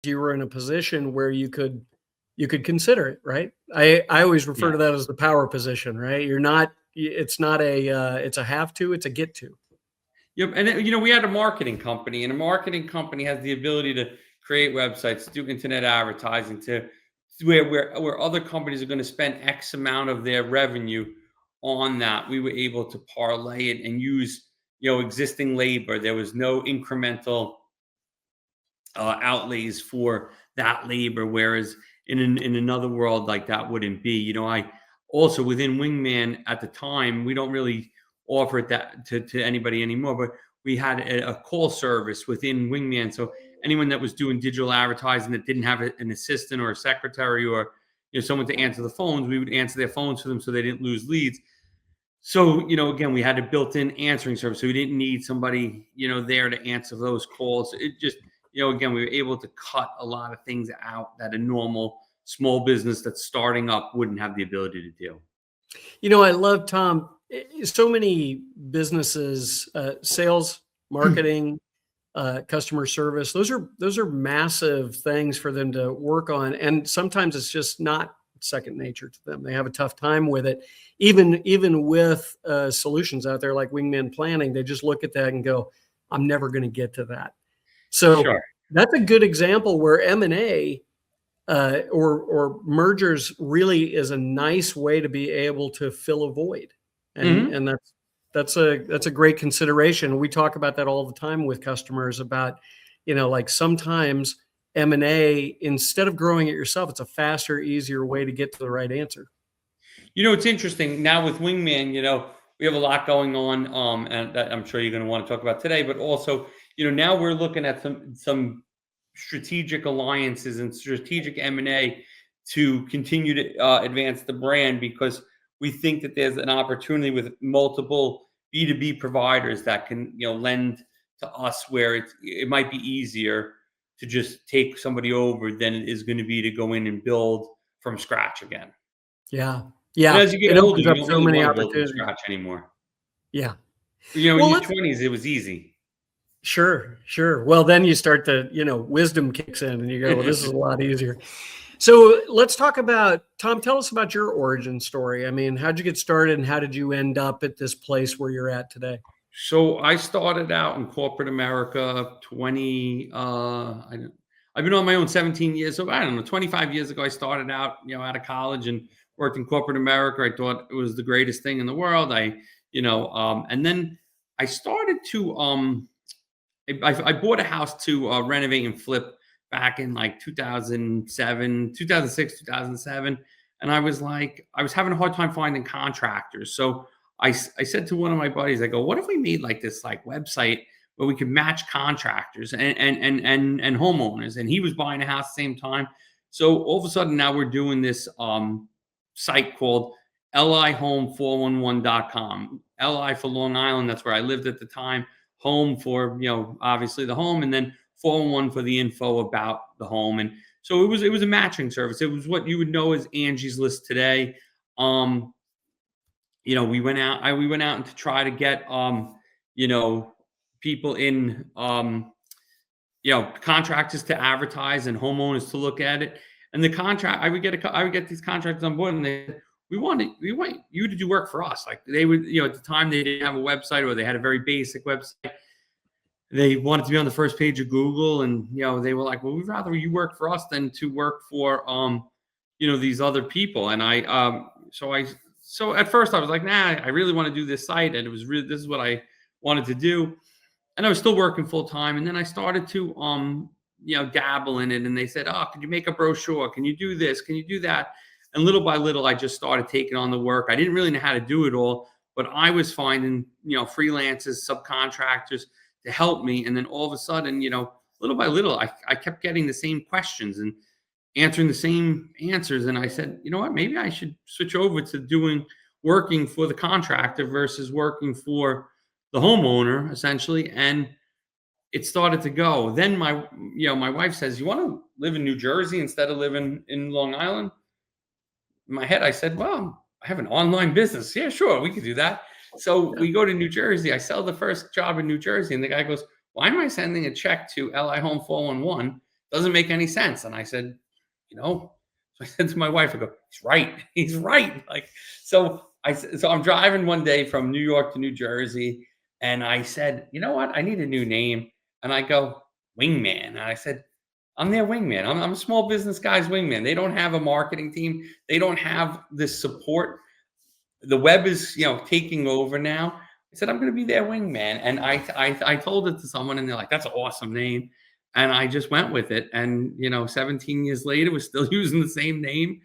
you were in a position where you could consider it, right? I always refer Yeah. to that as the power position, right? You're not, it's not a, it's a have to, it's a get to. Yep. And we had a marketing company, and a marketing company has the ability to create websites, do internet advertising, to where other companies are going to spend X amount of their revenue on that. We were able to parlay it and use existing labor. There was no incremental outlays for that labor, whereas in another world like that wouldn't be. I also, within Wingman at the time, we don't really offer it that to anybody anymore, but we had a call service within Wingman. So anyone that was doing digital advertising that didn't have an assistant or a secretary or someone to answer the phones, we would answer their phones for them so they didn't lose leads. So, again, we had a built-in answering service, so we didn't need somebody, there to answer those calls. It just, again, we were able to cut a lot of things out that a normal small business that's starting up wouldn't have the ability to do. I love, Tom, so many businesses, sales, marketing, customer service, those are massive things for them to work on. And sometimes it's just not second nature to them. They have a tough time with it. Even with solutions out there like Wingman Planning, they just look at that and go, I'm never going to get to that. So Sure. That's a good example where M&A or mergers really is a nice way to be able to fill a void. And that's a great consideration. We talk about that all the time with customers about, like sometimes M&A, instead of growing it yourself, it's a faster, easier way to get to the right answer. It's interesting now with Wingman, we have a lot going on, and that I'm sure you're going to want to talk about today, but also, now we're looking at some strategic alliances and strategic M&A to continue to advance the brand, because we think that there's an opportunity with multiple B2B providers that can, lend to us, where it might be easier to just take somebody over than it is going to be to go in and build from scratch again. Yeah. And as you get older, opens you up don't so really many want to build from opportunities. scratch anymore. Yeah. In your 20s, it was easy. Sure. Well, then you start to, wisdom kicks in and you go, well, this is a lot easier. So let's talk about, Tom, tell us about your origin story. I mean, how'd you get started and how did you end up at this place where you're at today? So I started out in corporate America, I've been on my own 17 years. So I don't know, 25 years ago, I started out, out of college and worked in corporate America. I thought it was the greatest thing in the world. And then I started to, I bought a house to renovate and flip back in like 2006, 2007. And I was having a hard time finding contractors. So I said to one of my buddies, I go, what if we made like this like website where we could match contractors and homeowners? And he was buying a house at the same time. So all of a sudden now we're doing this site called lihome411.com. Li for Long Island, that's where I lived at the time. Home for, obviously the home, and then 411 for the info about the home. And so it was a matching service. It was what you would know as Angie's List today. We went out and to try to get people in, contractors to advertise and homeowners to look at it. And I would get these contractors on board, and they said, we want you to do work for us. Like they would, at the time they didn't have a website, or they had a very basic website. They wanted to be on the first page of Google, and they were like, well, we'd rather you work for us than to work for these other people. And so at first I was like, nah, I really want to do this site, and this is what I wanted to do. And I was still working full time. And then I started to dabble in it, and they said, oh, can you make a brochure? Can you do this? Can you do that? And little by little, I just started taking on the work. I didn't really know how to do it all, but I was finding, freelancers, subcontractors to help me. And then all of a sudden, little by little, I kept getting the same questions and answering the same answers. And I said, you know what, maybe I should switch over to working for the contractor versus working for the homeowner, essentially. And it started to go. Then my wife says, you want to live in New Jersey instead of living in Long Island? In my head, I said, well, I have an online business. Yeah, sure, we could do that. So we go to New Jersey. I sell the first job in New Jersey, and the guy goes, why am I sending a check to LI Home 411 doesn't make any sense. And I said, so I said to my wife, I go, he's right. He's right. Like, so I'm driving one day from New York to New Jersey, and I said, you know what? I need a new name. And I go, Wingman. And I said, I'm their wingman. I'm a small business guy's wingman. They don't have a marketing team. They don't have this support. The web is, taking over now. I said, I'm going to be their wingman. And I told it to someone, and they're like, that's an awesome name. And I just went with it. And, 17 years later, we're still using the same name.